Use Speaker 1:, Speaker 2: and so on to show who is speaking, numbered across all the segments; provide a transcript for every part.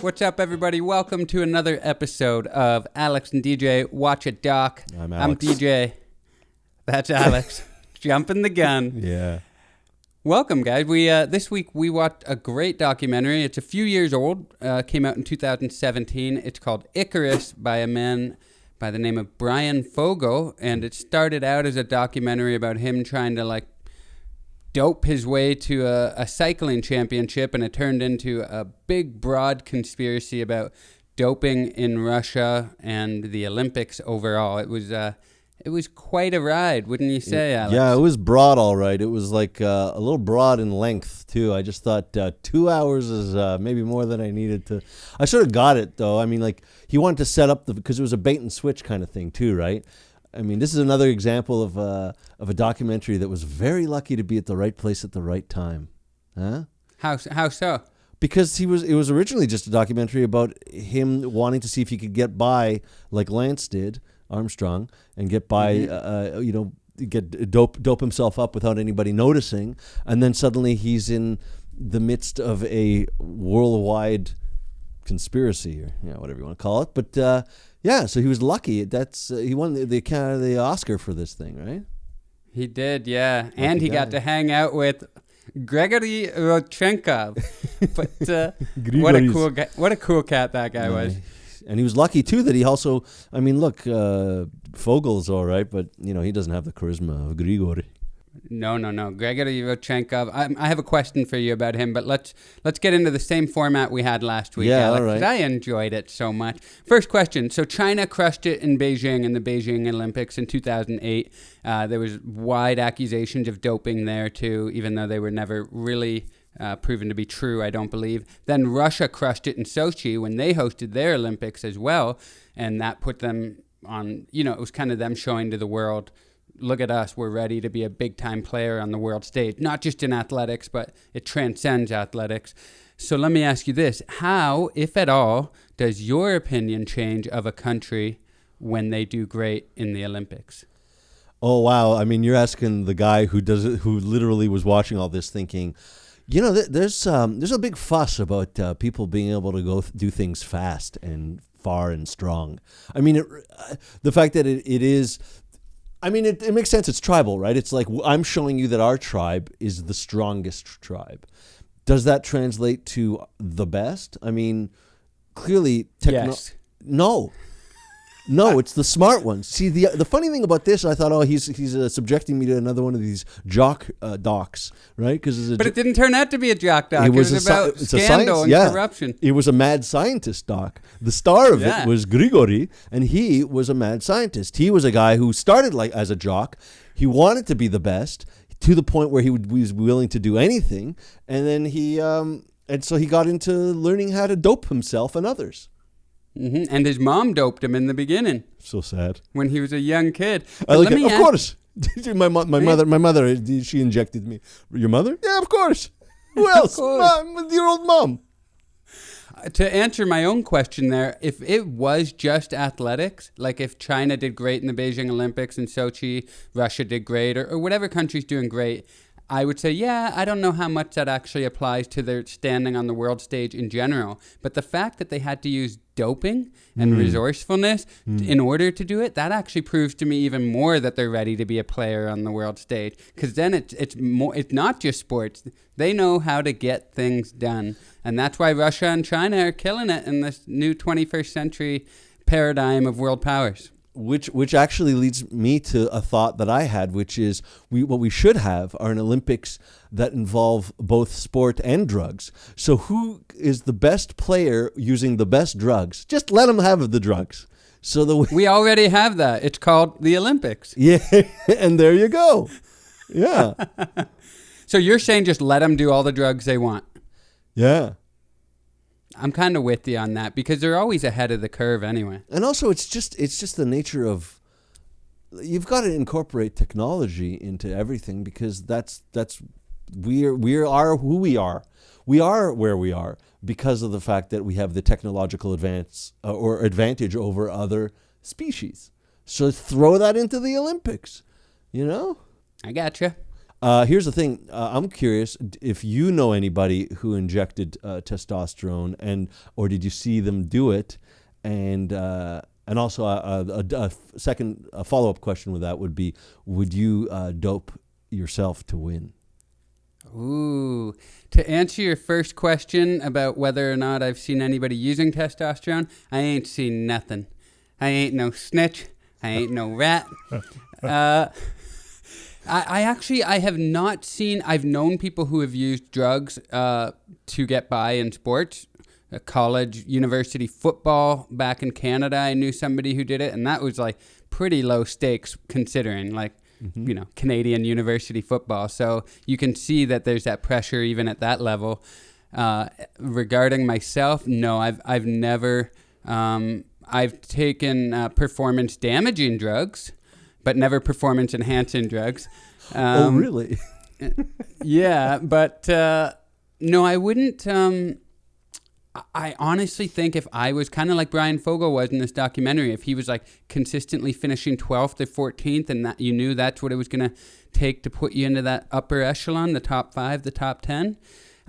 Speaker 1: What's up, everybody? Welcome to another episode of Alex and DJ Watch a Doc.
Speaker 2: I'm
Speaker 1: I'm
Speaker 2: Alex.
Speaker 1: DJ. That's Alex. Jumping the gun.
Speaker 2: Yeah.
Speaker 1: Welcome, guys. We this week we watched a great documentary. It's a few years old. Came out in 2017. It's called Icarus by a man by the name of Brian Fogel, and it started out as a documentary about him trying to dope his way to a cycling championship, and it turned into a big, broad conspiracy about doping in Russia and the Olympics overall. It was quite a ride, wouldn't you say, Alex?
Speaker 2: Yeah, it was broad, all right. It was like a little broad in length, too. I just thought 2 hours is maybe more than I needed to. I sort of got it, though. I mean, he wanted to set up because it was a bait and switch kind of thing, too, right? I mean, this is another example of a documentary that was very lucky to be at the right place at the right time. Huh?
Speaker 1: How so?
Speaker 2: Because it was originally just a documentary about him wanting to see if he could get by like Lance did, Armstrong, and get by, dope himself up without anybody noticing. And then suddenly he's in the midst of a worldwide conspiracy, or whatever you want to call it. But so he was lucky. He won the Oscar for this thing, right?
Speaker 1: He did, yeah. And he got to hang out with Gregory Rodchenkov. But what a cool cat that guy was.
Speaker 2: And he was lucky, too, that he also, Fogel's all right, but, he doesn't have the charisma of Grigory.
Speaker 1: No. Gregory Rodchenkov. I have a question for you about him, but let's get into the same format we had last week, Alex,
Speaker 2: all right.
Speaker 1: I enjoyed it so much. First question. So China crushed it in Beijing in the Beijing Olympics in 2008. There was wide accusations of doping there, too, even though they were never really proven to be true, I don't believe. Then Russia crushed it in Sochi when they hosted their Olympics as well, and that put them on, it was kind of them showing to the world, look at us, we're ready to be a big-time player on the world stage, not just in athletics, but it transcends athletics. So let me ask you this. How, if at all, does your opinion change of a country when they do great in the Olympics?
Speaker 2: Oh, wow. I mean, you're asking the guy who literally was watching all this thinking, there's a big fuss about people being able to go do things fast and far and strong. I mean, the fact that it is... I mean, it makes sense. It's tribal, right? It's like I'm showing you that our tribe is the strongest tribe. Does that translate to the best? I mean, clearly...
Speaker 1: Yes.
Speaker 2: No, it's the smart ones. See, the funny thing about this, I thought, he's subjecting me to another one of these jock docs, right? But
Speaker 1: it didn't turn out to be a jock doc. It was about scandal and corruption.
Speaker 2: It was a mad scientist doc. The star of it was Grigory, and he was a mad scientist. He was a guy who started as a jock. He wanted to be the best to the point where he was willing to do anything, and then so he got into learning how to dope himself and others.
Speaker 1: Mm-hmm. And his mom doped him in the beginning.
Speaker 2: So sad.
Speaker 1: When he was a young kid.
Speaker 2: Of course. my mother, she injected me. Your mother? Yeah, of course. Who else? Your old mom.
Speaker 1: To answer my own question there, if it was just athletics, like if China did great in the Beijing Olympics and Sochi, Russia did great, or whatever country's doing great, I would say, I don't know how much that actually applies to their standing on the world stage in general. But the fact that they had to use doping and resourcefulness in order to do it, that actually proves to me even more that they're ready to be a player on the world stage. Because then it's not just sports. They know how to get things done. And that's why Russia and China are killing it in this new 21st century paradigm of world powers.
Speaker 2: Which actually leads me to a thought that I had, which is what we should have are an Olympics that involve both sport and drugs. So who is the best player using the best drugs? Just let them have the drugs.
Speaker 1: We already have that. It's called the Olympics.
Speaker 2: Yeah, and there you go. Yeah.
Speaker 1: So you're saying just let them do all the drugs they want?
Speaker 2: Yeah.
Speaker 1: I'm kind of with you on that because they're always ahead of the curve anyway.
Speaker 2: And also, it's just the nature of you've got to incorporate technology into everything because we are who we are. We are where we are because of the fact that we have the technological advantage over other species. So throw that into the Olympics.
Speaker 1: I gotcha.
Speaker 2: Here's the thing. I'm curious if you know anybody who injected testosterone, or did you see them do it? And also a second follow-up question with that would be, would you dope yourself to win?
Speaker 1: Ooh. To answer your first question about whether or not I've seen anybody using testosterone, I ain't seen nothing. I ain't no snitch. I ain't no rat. I have not seen, I've known people who have used drugs to get by in sports. College, university football back in Canada, I knew somebody who did it, and that was like pretty low stakes considering Canadian university football. So you can see that there's that pressure even at that level. Regarding myself, no, I've never, I've taken performance damaging drugs, but never performance enhancing drugs.
Speaker 2: Oh, really?
Speaker 1: Yeah, but no, I wouldn't. I honestly think if I was kind of like Brian Fogel was in this documentary, if he was like consistently finishing 12th or 14th and that you knew that's what it was going to take to put you into that upper echelon, the top 5, the top 10,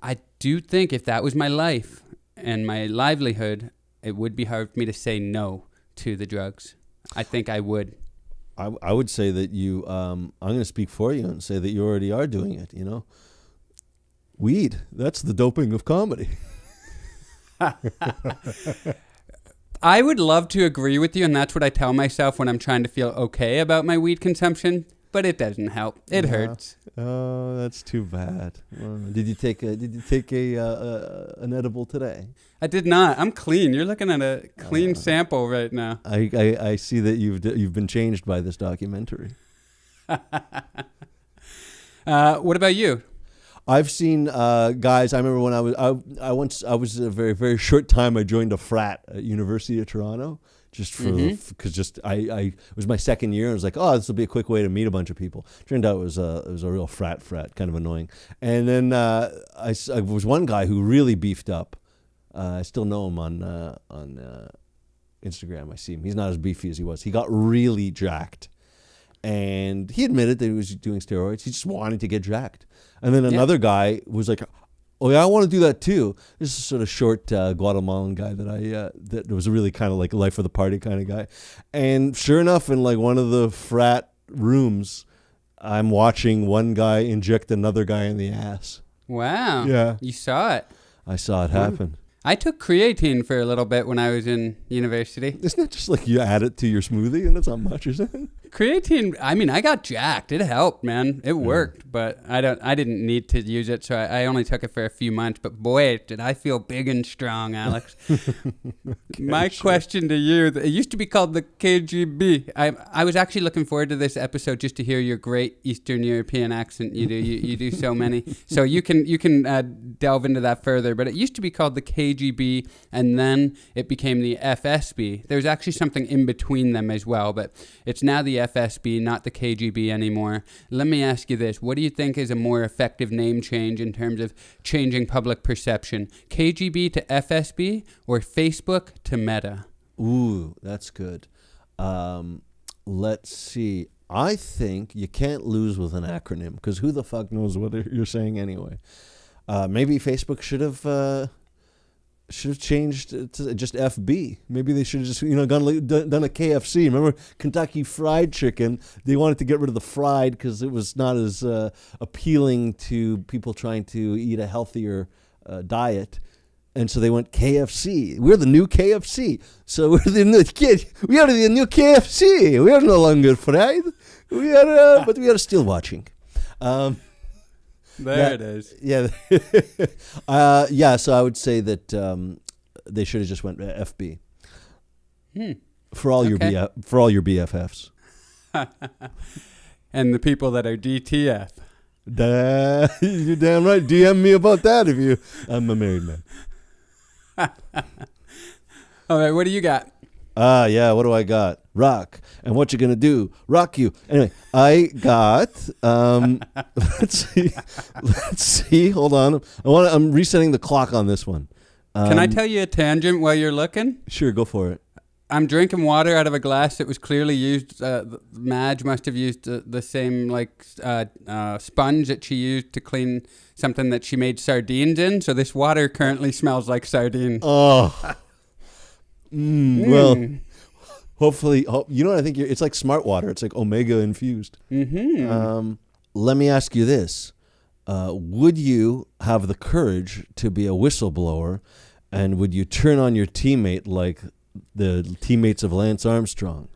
Speaker 1: I do think if that was my life and my livelihood, it would be hard for me to say no to the drugs. I think I would.
Speaker 2: I would say that you, I'm going to speak for you and say that you already are doing it, Weed, that's the doping of comedy.
Speaker 1: I would love to agree with you, and that's what I tell myself when I'm trying to feel okay about my weed consumption, but it doesn't help. It hurts.
Speaker 2: Oh, that's too bad. Did you take an edible today?
Speaker 1: I did not. I'm clean. You're looking at a clean sample right now.
Speaker 2: I see that you've been changed by this documentary.
Speaker 1: What about you?
Speaker 2: I've seen guys. I remember when I was a very, very short time. I joined a frat at University of Toronto just for because it was my second year. And I was like, oh, this will be a quick way to meet a bunch of people. Turned out it was a real frat, kind of annoying. And then I was one guy who really beefed up. I still know him on Instagram. I see him. He's not as beefy as he was. He got really jacked. And he admitted that he was doing steroids. He just wanted to get jacked. And then another guy was like, oh, yeah, I want to do that too. This is a sort of short Guatemalan guy that was really kind of like a life of the party kind of guy. And sure enough, in like one of the frat rooms, I'm watching one guy inject another guy in the ass.
Speaker 1: Wow.
Speaker 2: Yeah.
Speaker 1: You saw it.
Speaker 2: I saw it happen.
Speaker 1: I took creatine for a little bit when I was in university.
Speaker 2: Isn't it just like you add it to your smoothie and that's not much, is it?
Speaker 1: Creatine, I mean, I got jacked. It helped, man. It worked, but I didn't need to use it, so I only took it for a few months. But boy, did I feel big and strong, Alex. My question to you, it used to be called the KGB. I was actually looking forward to this episode just to hear your great Eastern European accent. You do so many. So you can delve into that further. But it used to be called the KGB, and then it became the FSB. There's actually something in between them as well, but it's now the FSB, not the KGB anymore. Let me ask you this. What do you think is a more effective name change in terms of changing public perception? KGB to FSB or Facebook to Meta?
Speaker 2: Ooh, that's good. Let's see. I think you can't lose with an acronym because who the fuck knows what you're saying anyway. Maybe Facebook should have changed to just FB. Maybe they should have just done a KFC. Remember Kentucky Fried Chicken? They wanted to get rid of the fried because it was not as appealing to people trying to eat a healthier diet. And so they went KFC. We're the new KFC. So we're the new KFC. We are no longer fried. We are, but we are still watching.
Speaker 1: There it is.
Speaker 2: Yeah. So I would say that they should have just went FB. For all your BFFs.
Speaker 1: And the people that are DTF.
Speaker 2: You're damn right. DM me about that I'm a married man.
Speaker 1: All right, what do you got?
Speaker 2: What do I got? Rock. And what you gonna do? Rock you. Anyway, I got let's see. Hold on. I'm resetting the clock on this one.
Speaker 1: Can I tell you a tangent while you're looking?
Speaker 2: Sure, go for it.
Speaker 1: I'm drinking water out of a glass that was clearly used. Madge must have used the same sponge that she used to clean something that she made sardines in. So this water currently smells like sardine.
Speaker 2: Oh. Well, hopefully, you know what I think? It's like smart water. It's like omega infused.
Speaker 1: Mm-hmm.
Speaker 2: Let me ask you this. Would you have the courage to be a whistleblower, and would you turn on your teammate like the teammates of Lance Armstrong?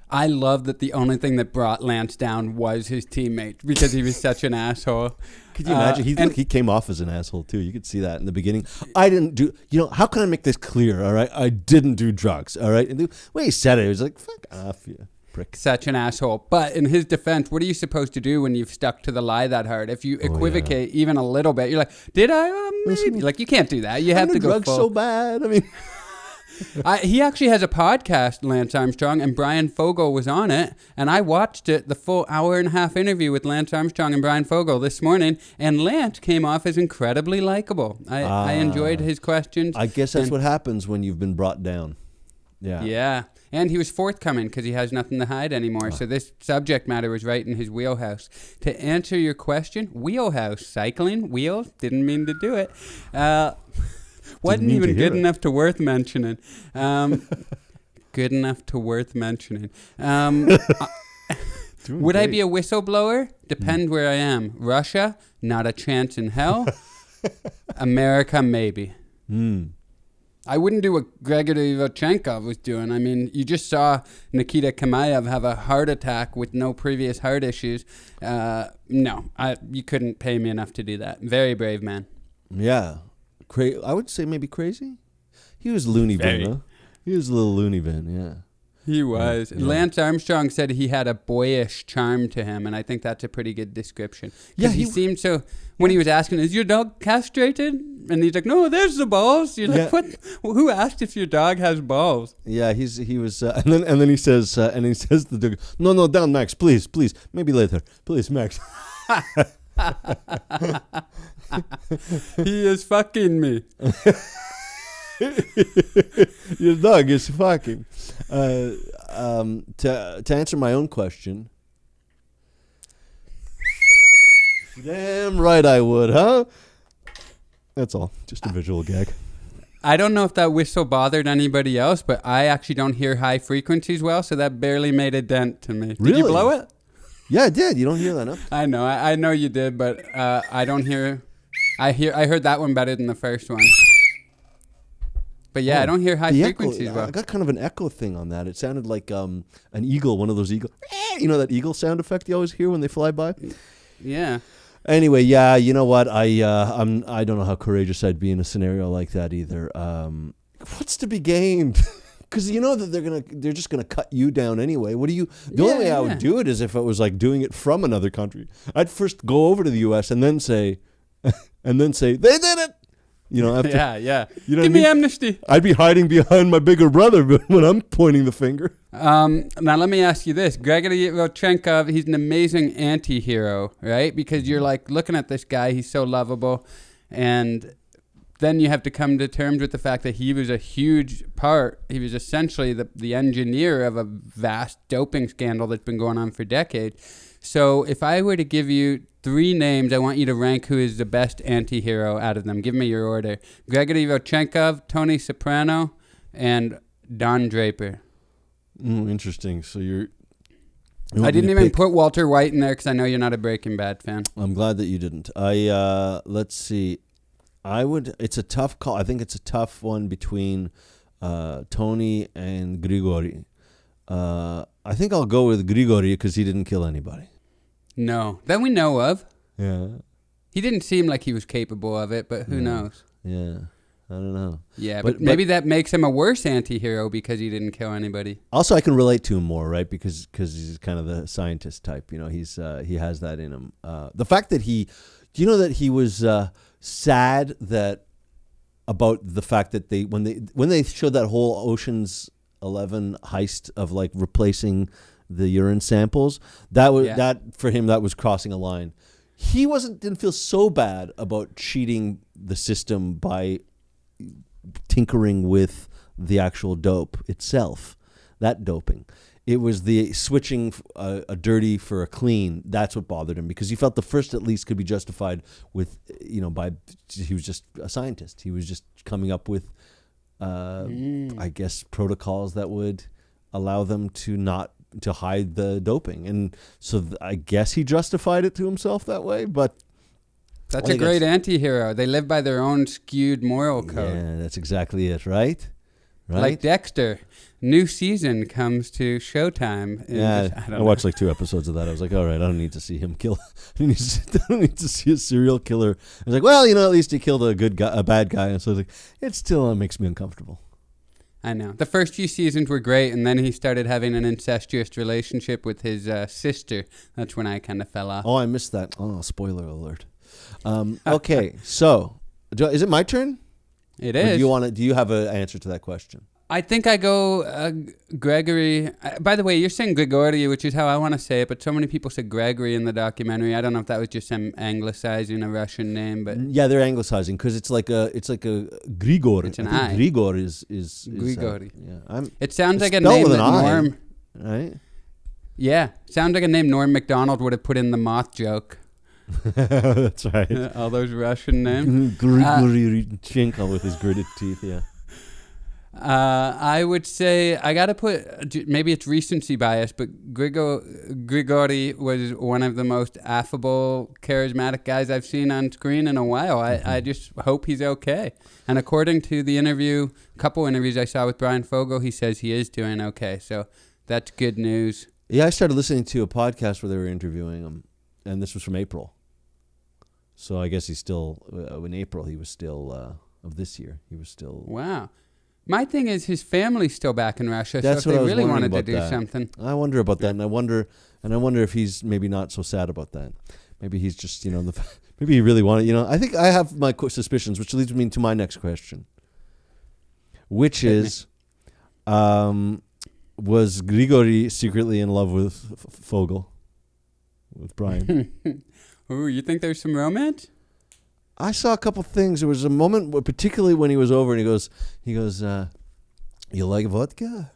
Speaker 1: I love that the only thing that brought Lance down was his teammate because he was such an asshole.
Speaker 2: Could you imagine? He came off as an asshole too. You could see that in the beginning. I didn't do. How can I make this clear? All right, I didn't do drugs. All right, and the way he said it, he was like, "Fuck off, you prick."
Speaker 1: Such an asshole. But in his defense, what are you supposed to do when you've stuck to the lie that hard? If you equivocate even a little bit, you're like, "Did I? Maybe." Like you can't do that. You have to go
Speaker 2: drugs
Speaker 1: full.
Speaker 2: So bad. I mean.
Speaker 1: He actually has a podcast, Lance Armstrong, and Brian Fogel was on it. And I watched it, the full hour and a half interview with Lance Armstrong and Brian Fogel this morning. And Lance came off as incredibly likable. I enjoyed his questions.
Speaker 2: I guess that's what happens when you've been brought down. Yeah.
Speaker 1: Yeah. And he was forthcoming because he has nothing to hide anymore. So this subject matter was right in his wheelhouse. To answer your question, wheelhouse, cycling, wheels, didn't mean to do it. Wasn't even good enough to worth mentioning. Good enough to worth mentioning. Would I be a whistleblower? Depend where I am. Russia, not a chance in hell. America, maybe. I wouldn't do what Grigory Rodchenkov was doing. I mean, you just saw Nikita Kamayev have a heart attack with no previous heart issues. No, you couldn't pay me enough to do that. Very brave man.
Speaker 2: Yeah. I would say maybe crazy. He was loony bin, huh? He was a little loony bin, yeah.
Speaker 1: He was. Yeah. Lance Armstrong said he had a boyish charm to him, and I think that's a pretty good description. Yeah, he seemed so. When he was asking, "Is your dog castrated?" and he's like, "No, there's the balls." You're like, "What? Well, who asked if your dog has balls?"
Speaker 2: Yeah, he was, and then he says to the dog, "No, down, Max, please, maybe later, please, Max."
Speaker 1: He is fucking me.
Speaker 2: Your dog is fucking. To answer my own question, damn right I would, huh? That's all. Just a visual gag.
Speaker 1: I don't know if that whistle bothered anybody else, but I actually don't hear high frequencies well, so that barely made a dent to me.
Speaker 2: Really?
Speaker 1: Did you blow it?
Speaker 2: Yeah, I did. You don't hear that, no?
Speaker 1: I know. I know you did, but I don't hear. I heard that one better than the first one. But yeah, I don't hear high frequencies well.
Speaker 2: I got kind of an echo thing on that. It sounded like an eagle, one of those eagle. You know that eagle sound effect you always hear when they fly by?
Speaker 1: Yeah.
Speaker 2: Anyway, yeah, you know what? I don't know how courageous I'd be in a scenario like that either. What's to be gained? Because you know that they're just gonna cut you down anyway. The only way I would do it is if it was like doing it from another country. I'd first go over to the U.S. and then say they did it. You know, after,
Speaker 1: yeah.
Speaker 2: You know
Speaker 1: Give me amnesty.
Speaker 2: I'd be hiding behind my bigger brother when I'm pointing the finger.
Speaker 1: Now let me ask you this: Grigory Rodchenkov, he's an amazing anti-hero, right? Because you're like looking at this guy, he's so lovable, and then you have to come to terms with the fact that he was a huge part. He was essentially the engineer of a vast doping scandal that's been going on for decades. So if I were to give you 3 names, I want you to rank who is the best anti-hero out of them. Give me your order. Grigory Rodchenkov, Tony Soprano, and Don Draper.
Speaker 2: Interesting. So
Speaker 1: I didn't even put Walter White in there because I know you're not a Breaking Bad fan.
Speaker 2: I'm glad that you didn't. Let's see. It's a tough call. I think it's a tough one between Tony and Grigory. I think I'll go with Grigory because he didn't kill anybody.
Speaker 1: No. That we know of.
Speaker 2: Yeah.
Speaker 1: He didn't seem like he was capable of it, but who knows?
Speaker 2: Yeah. I don't know.
Speaker 1: Yeah, but maybe that makes him a worse anti-hero because he didn't kill anybody.
Speaker 2: Also, I can relate to him more, right? Because he's kind of the scientist type. You know, he has that in him. The fact that he was sad about the fact that when they showed that whole Ocean's 11 heist of like replacing the urine samples, that for him that was crossing a line. He didn't feel so bad about cheating the system by tinkering with the actual dope itself, that doping. It was the switching a dirty for a clean. That's what bothered him, because he felt the first at least could be justified with, by he was just a scientist. He was just coming up with, I guess, protocols that would allow them to hide the doping. And so I guess he justified it to himself that way. But
Speaker 1: that's a great anti-hero. They live by their own skewed moral code.
Speaker 2: Yeah, that's exactly it, right?
Speaker 1: Like Dexter. New season comes to Showtime.
Speaker 2: I watched like 2 episodes of that. I was like, all right, I don't need to see him kill. I don't need to see a serial killer. I was like, well, at least he killed a bad guy. And so I was like, it still makes me uncomfortable.
Speaker 1: I know. The first few seasons were great, and then he started having an incestuous relationship with his sister. That's when I kind of fell off.
Speaker 2: Oh, I missed that. Oh, spoiler alert. Okay, so is it my turn?
Speaker 1: It is.
Speaker 2: Do you have an answer to that question?
Speaker 1: I think I go Gregory. By the way, you're saying Grigori, which is how I want to say it, but so many people say Gregory in the documentary. I don't know if that was just some anglicizing a Russian name, but
Speaker 2: yeah, they're anglicizing because it's like a Grigor.
Speaker 1: It's an
Speaker 2: I think Grigor is
Speaker 1: Grigori.
Speaker 2: Yeah,
Speaker 1: it sounds like a name that Norm.
Speaker 2: Right?
Speaker 1: Yeah, sounds like a name Norm Macdonald would have put in the moth joke.
Speaker 2: That's right.
Speaker 1: All those Russian names.
Speaker 2: Grigory Chenko with his gritted teeth. Yeah.
Speaker 1: I would say I got to put, maybe it's recency bias, but Grigori was one of the most affable, charismatic guys I've seen on screen in a while. I just hope he's okay. And according to the couple interviews I saw with Brian Fogel, he says he is doing okay. So that's good news.
Speaker 2: Yeah, I started listening to a podcast where they were interviewing him, and this was from April. So I guess he's still, in April, he was still, of this year, he was still.
Speaker 1: Wow. My thing is his family's still back in Russia,
Speaker 2: That's
Speaker 1: so if
Speaker 2: what
Speaker 1: they really wanted to
Speaker 2: about
Speaker 1: do
Speaker 2: that.
Speaker 1: something.
Speaker 2: I wonder about that, and I wonder if he's maybe not so sad about that. Maybe he's just, maybe he really wanted, I think I have my suspicions, which leads me to my next question, which is, was Grigori secretly in love with Fogel, with Brian?
Speaker 1: Ooh, you think there's some romance?
Speaker 2: I saw a couple things. There was a moment, particularly when he was over, and he goes, you like vodka?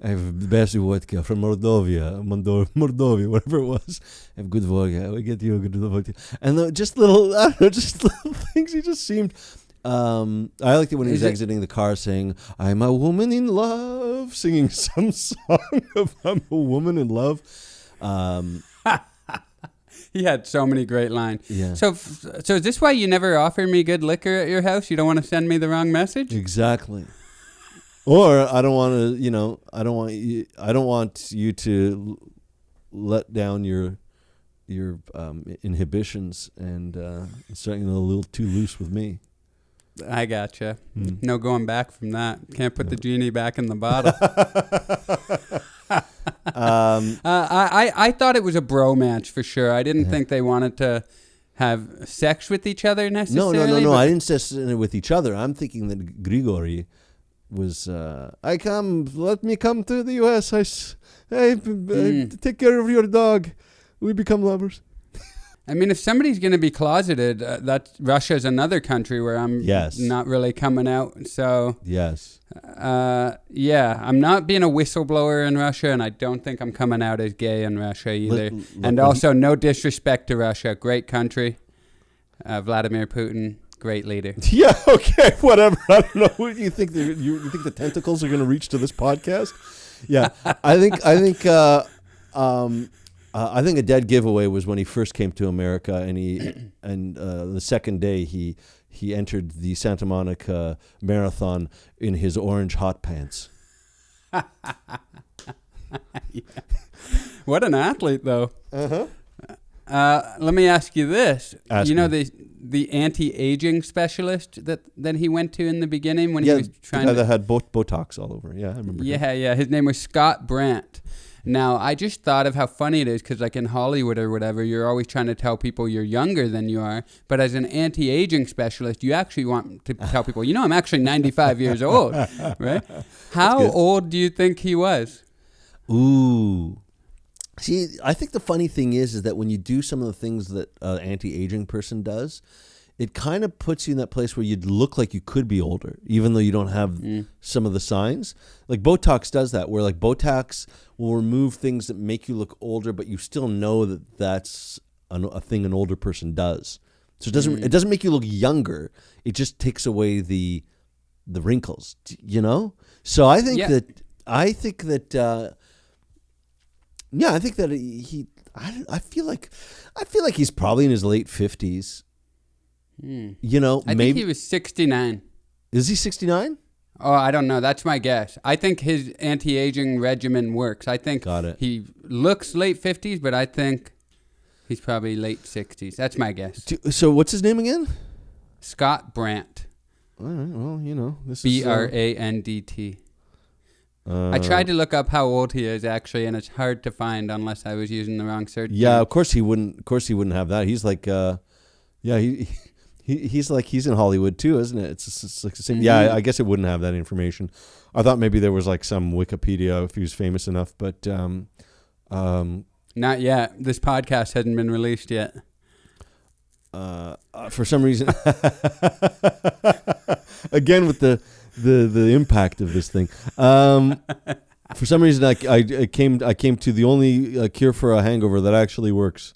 Speaker 2: I have the best vodka from Mordovia, whatever it was. I have good vodka. I will get you a good vodka. And just little things. He just seemed. I liked it when he was exiting the car saying, "I'm a woman in love," singing some song of "I'm a woman in love."
Speaker 1: He had so many great lines.
Speaker 2: Yeah.
Speaker 1: So is this why you never offer me good liquor at your house? You don't want to send me the wrong message?
Speaker 2: Exactly. Or I don't want to, I don't want you to let down your inhibitions and starting a little too loose with me.
Speaker 1: I gotcha. No going back from that. Can't put the genie back in the bottle. I thought it was a bromance for sure. I didn't think they wanted to have sex with each other necessarily.
Speaker 2: No. I didn't say with each other. I'm thinking that Grigori was, let me come to the U.S. I take care of your dog. We become lovers.
Speaker 1: I mean, if somebody's going to be closeted, Russia's another country where I'm not really coming out. So
Speaker 2: yes,
Speaker 1: I'm not being a whistleblower in Russia, and I don't think I'm coming out as gay in Russia either. And also, no disrespect to Russia, great country. Vladimir Putin, great leader.
Speaker 2: Yeah, okay, whatever. I don't know. What do you think? You think the tentacles are going to reach to this podcast? Yeah, I think a dead giveaway was when he first came to America, and the second day he entered the Santa Monica Marathon in his orange hot pants.
Speaker 1: Yeah. What an athlete, though. Let me ask you this: the anti-aging specialist that he went to in the beginning when he was trying
Speaker 2: the guy that had Botox all over. Yeah, I remember.
Speaker 1: Yeah. His name was Scott Brandt. Now, I just thought of how funny it is because, like, in Hollywood or whatever, you're always trying to tell people you're younger than you are. But as an anti-aging specialist, you actually want to tell people, I'm actually 95 years old, right? How old do you think he was?
Speaker 2: Ooh. See, I think the funny thing is that when you do some of the things that an anti-aging person does, it kind of puts you in that place where you'd look like you could be older, even though you don't have some of the signs. Like Botox does that, where like Botox will remove things that make you look older, but you still know that that's a thing an older person does. So it doesn't make you look younger. It just takes away the wrinkles, you know? So I think I feel like he's probably in his late 50s. You know,
Speaker 1: I think he was 69.
Speaker 2: Is he 69?
Speaker 1: Oh, I don't know. That's my guess. I think his anti-aging regimen works. I think he looks late 50s, but I think he's probably late 60s. That's my guess.
Speaker 2: So what's his name again?
Speaker 1: Scott Brandt.
Speaker 2: All right, well, you know, this
Speaker 1: is Brandt. I tried to look up how old he is actually, and it's hard to find unless I was using the wrong search.
Speaker 2: Yeah, of course he wouldn't. Of course he wouldn't have that. He's like, he's like he's in Hollywood too, isn't it? It's like the same. Yeah, I guess it wouldn't have that information. I thought maybe there was like some Wikipedia if he was famous enough, but
Speaker 1: not yet. This podcast hasn't been released yet.
Speaker 2: For some reason, again with the impact of this thing. For some reason, I came to the only cure for a hangover that actually works.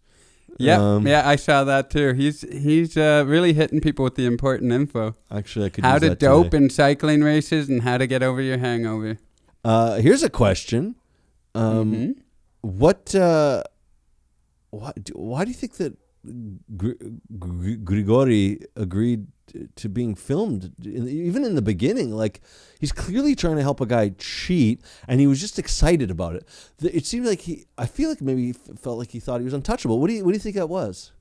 Speaker 1: Yeah, I saw that too. He's really hitting people with the important info.
Speaker 2: Actually, I could.
Speaker 1: How
Speaker 2: use
Speaker 1: to
Speaker 2: that
Speaker 1: dope
Speaker 2: today.
Speaker 1: in cycling races and how to get over your hangover.
Speaker 2: Here's a question. Why do you think that Grigori agreed to being filmed even in the beginning? Like, he's clearly trying to help a guy cheat, and he was just excited about it. It seemed like I feel like maybe he felt like he thought he was untouchable. What do you think that was?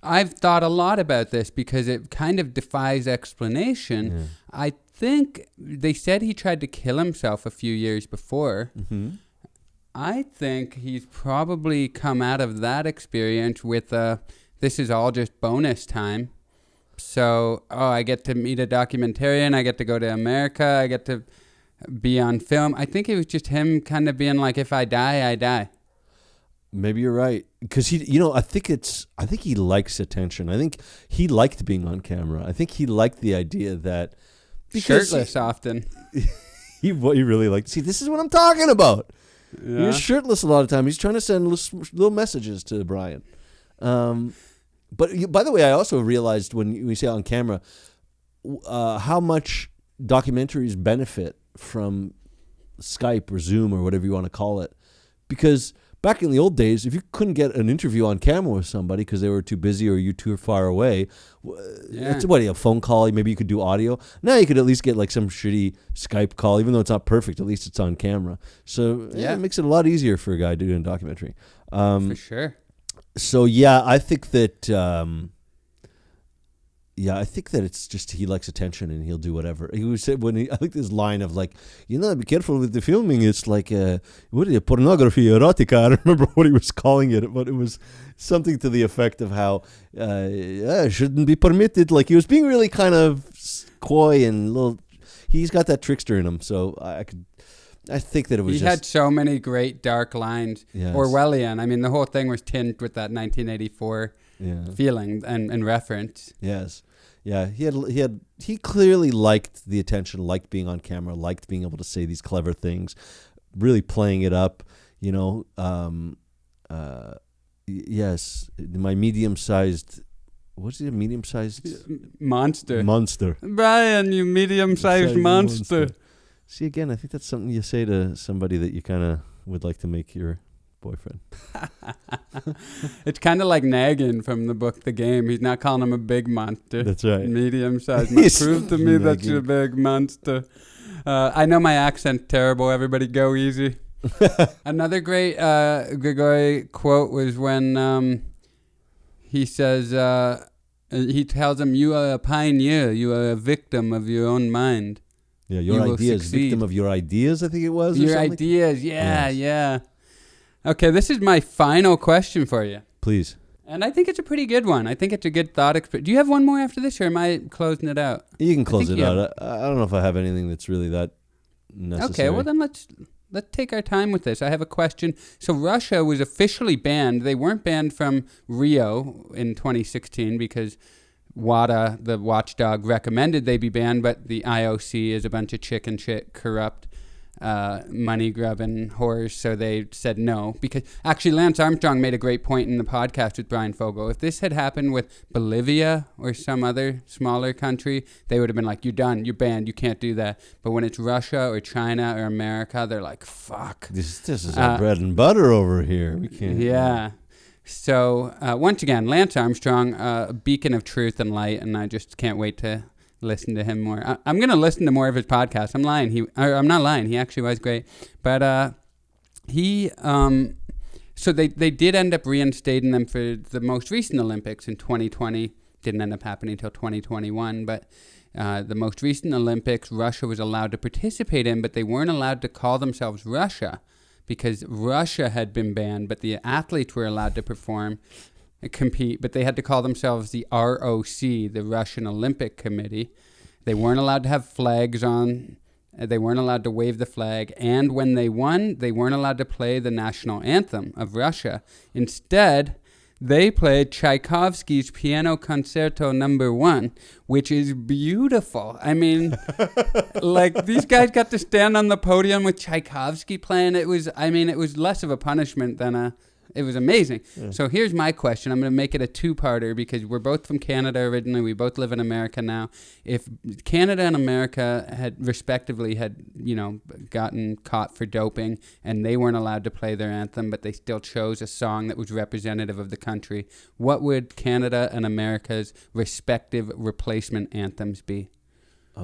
Speaker 1: I've thought a lot about this because it kind of defies explanation.
Speaker 2: Yeah.
Speaker 1: I think they said he tried to kill himself a few years before.
Speaker 2: Mm-hmm.
Speaker 1: I think he's probably come out of that experience with this is all just bonus time. So, I get to meet a documentarian, I get to go to America, I get to be on film. I think it was just him kind of being like, if I die, I die.
Speaker 2: Maybe you're right. Because I think he likes attention. I think he liked being on camera. I think he liked the idea that
Speaker 1: shirtless often.
Speaker 2: He really liked. See, this is what I'm talking about.
Speaker 1: Yeah.
Speaker 2: He's shirtless a lot of time. He's trying to send little messages to Brian. But by the way, I also realized when we say on camera, how much documentaries benefit from Skype or Zoom or whatever you want to call it. Because back in the old days, if you couldn't get an interview on camera with somebody because they were too busy or you too far away, it's a phone call. Maybe you could do audio. Now you could at least get like some shitty Skype call, even though it's not perfect. At least it's on camera. So it makes it a lot easier for a guy doing a documentary.
Speaker 1: For sure.
Speaker 2: So I think that it's just he likes attention and he'll do whatever. He was said I like this line of like, be careful with the filming. It's like pornography, erotica. I don't remember what he was calling it, but it was something to the effect of how it shouldn't be permitted. Like he was being really kind of coy and little. He's got that trickster in him, so I think that it was.
Speaker 1: He had so many great dark lines. Yes. Orwellian. I mean, the whole thing was tinged with that 1984 feeling and reference.
Speaker 2: Yes, yeah. He clearly liked the attention, liked being on camera, liked being able to say these clever things, really playing it up. Yes, my medium-sized. What's it? A medium-sized
Speaker 1: monster.
Speaker 2: Monster.
Speaker 1: Brian, you medium-sized monster.
Speaker 2: See, again, I think that's something you say to somebody that you kind of would like to make your boyfriend.
Speaker 1: It's kind of like nagging from the book The Game. He's not calling him a big monster.
Speaker 2: That's right.
Speaker 1: Medium-sized monster. Prove to me that you're a big monster. I know my accent's terrible. Everybody go easy. Another great Grigori quote was when he says, he tells him, you are a pioneer. You are a victim of your own mind.
Speaker 2: Yeah, your ideas. Victim of your ideas, I think it was.
Speaker 1: Your ideas, yeah. Okay, this is my final question for you.
Speaker 2: Please.
Speaker 1: And I think it's a pretty good one. I think it's a good thought experiment. Do you have one more after this, or am I closing it out?
Speaker 2: You can close it out. I don't know if I have anything that's really that necessary.
Speaker 1: Okay, well then let's take our time with this. I have a question. So Russia was officially banned. They weren't banned from Rio in 2016 because WADA, the watchdog, recommended they be banned, but the IOC is a bunch of chicken shit, corrupt, money-grubbing whores, so they said no. Because actually, Lance Armstrong made a great point in the podcast with Brian Fogel. If this had happened with Bolivia or some other smaller country, they would have been like, you're done, you're banned, you can't do that. But when it's Russia or China or America, they're like, fuck.
Speaker 2: This is our bread and butter over here. We can't.
Speaker 1: Yeah. So, once again, Lance Armstrong, a beacon of truth and light, and I just can't wait to listen to him more. I'm going to listen to more of his podcast. I'm not lying. He actually was great. But so they did end up reinstating them for the most recent Olympics in 2020. Didn't end up happening until 2021. But the most recent Olympics, Russia was allowed to participate in, but they weren't allowed to call themselves Russia because Russia had been banned, but the athletes were allowed to compete, but they had to call themselves the ROC, the Russian Olympic Committee. They weren't allowed to have flags on. They weren't allowed to wave the flag. And when they won, they weren't allowed to play the national anthem of Russia. Instead, they played Tchaikovsky's Piano Concerto No. 1, which is beautiful. I mean, like, these guys got to stand on the podium with Tchaikovsky playing. It was less of a punishment than it was amazing. Yeah. So here's my question. I'm going to make it a two-parter because we're both from Canada originally. We both live in America now. If Canada and America had respectively gotten caught for doping and they weren't allowed to play their anthem, but they still chose a song that was representative of the country, what would Canada and America's respective replacement anthems be?
Speaker 2: I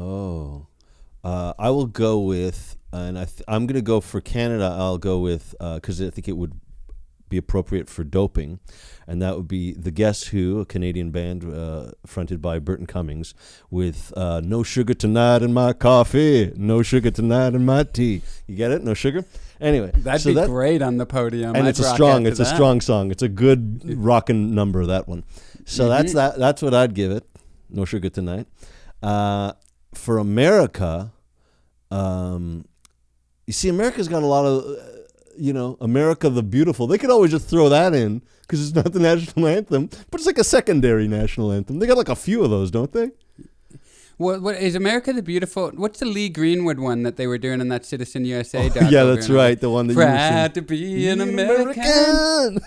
Speaker 2: will go with, and I'm going to go for Canada. I'll go with, because I think it would be appropriate for doping, and that would be the Guess Who, a Canadian band fronted by Burton Cummings, with No Sugar Tonight in My Coffee, No Sugar Tonight in My Tea. You get it? No sugar? Anyway.
Speaker 1: That'd be great on the podium.
Speaker 2: And it's a strong song. It's a good rockin' number, that one. So that's what I'd give it. No Sugar Tonight. For America, you see, America's got a lot of America the Beautiful. They could always just throw that in because it's not the national anthem, but it's like a secondary national anthem. They got like a few of those, don't they?
Speaker 1: What is America the Beautiful? What's the Lee Greenwood one that they were doing in that Citizen USA doc?
Speaker 2: Yeah, that's right. The one that
Speaker 1: proud to be an American.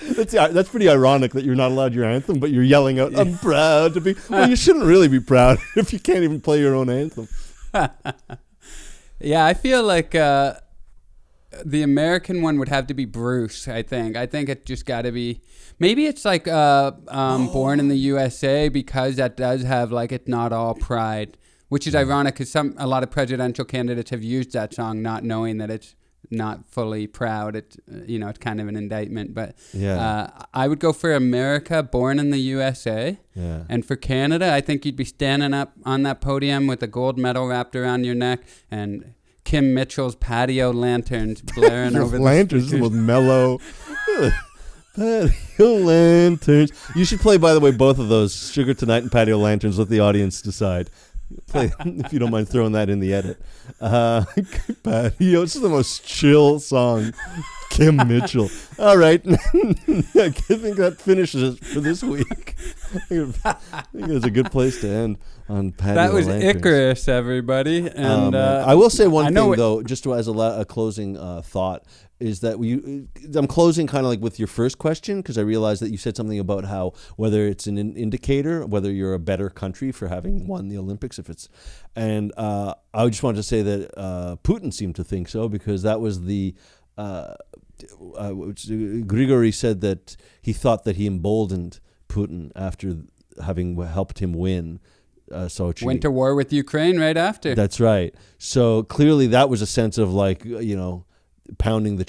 Speaker 2: That's pretty ironic that you're not allowed your anthem, but you're yelling out, I'm proud to be. Well, you shouldn't really be proud if you can't even play your own anthem.
Speaker 1: Yeah, I feel like the American one would have to be Bruce, I think. I think it just got to be... Maybe it's like Born in the USA, because that does have, like, It's Not All Pride, which is ironic because a lot of presidential candidates have used that song not knowing that it's not fully proud. It's, it's kind of an indictment. But I would go for America, Born in the USA. Yeah. And for Canada, I think you'd be standing up on that podium with a gold medal wrapped around your neck and... Kim Mitchell's Patio Lanterns blaring over the
Speaker 2: lanterns with mellow Patio Lanterns. You should play, by the way, both of those, Sugar Tonight and Patio Lanterns. Let the audience decide. Play if you don't mind throwing that in the edit. Patio. This is the most chill song. Kim Mitchell. All right. I think that finishes it for this week. I think it's a good place to end on Patio
Speaker 1: That was
Speaker 2: Lanterns.
Speaker 1: Icarus, everybody. And
Speaker 2: I will say one thing, though, just as a closing thought, is that I'm closing kind of like with your first question, because I realized that you said something about how whether it's an indicator, whether you're a better country for having won the Olympics, and I just wanted to say that Putin seemed to think so, because that was the Grigory said that he thought that he emboldened Putin after having helped him win Sochi.
Speaker 1: Went to war with Ukraine right after.
Speaker 2: That's right. So clearly that was a sense of like, pounding the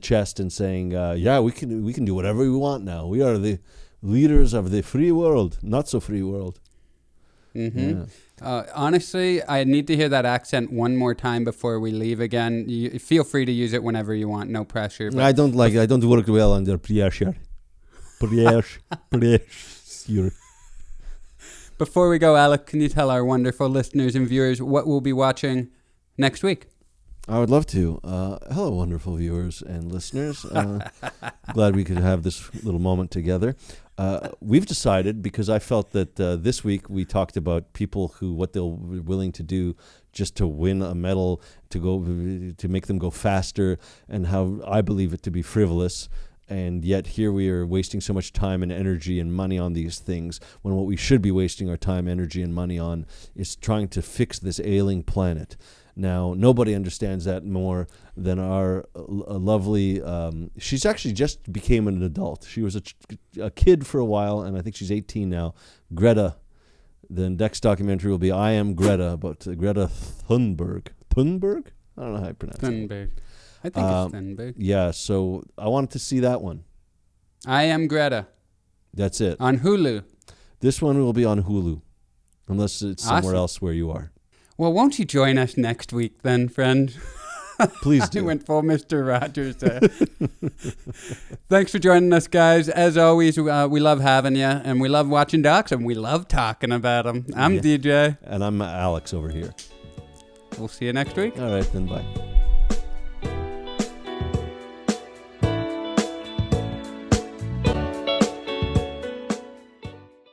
Speaker 2: chest and saying, we can do whatever we want now. We are the leaders of the free world, not so free world.
Speaker 1: Mm-hmm. Yeah. Honestly, I need to hear that accent one more time before we leave again. You feel free to use it whenever you want, no pressure.
Speaker 2: I don't work well under pressure.
Speaker 1: Before we go, Alec, can you tell our wonderful listeners and viewers what we'll be watching next week?
Speaker 2: I would love to. Hello, wonderful viewers and listeners. Glad we could have this little moment together. We've decided, because I felt that this week we talked about people what they're willing to do just to win a medal, to make them go faster, and how I believe it to be frivolous. And yet here we are wasting so much time and energy and money on these things, when what we should be wasting our time, energy, and money on is trying to fix this ailing planet. Now, nobody understands that more than our lovely, she's actually just became an adult. She was a kid for a while, and I think she's 18 now, Greta. The next documentary will be I Am Greta, about Greta Thunberg. Thunberg? I don't know how you pronounce it.
Speaker 1: Thunberg. I think it's Thunberg.
Speaker 2: Yeah, so I wanted to see that one.
Speaker 1: I Am Greta.
Speaker 2: That's it.
Speaker 1: On Hulu.
Speaker 2: This one will be on Hulu, unless it's somewhere else where you are.
Speaker 1: Well, won't you join us next week then, friend?
Speaker 2: Please do.
Speaker 1: I went full Mr. Rogers there. Thanks for joining us, guys. As always, we love having you, and we love watching docs, and we love talking about them. I'm DJ.
Speaker 2: And I'm Alex over here.
Speaker 1: We'll see you next week.
Speaker 2: All right, then bye.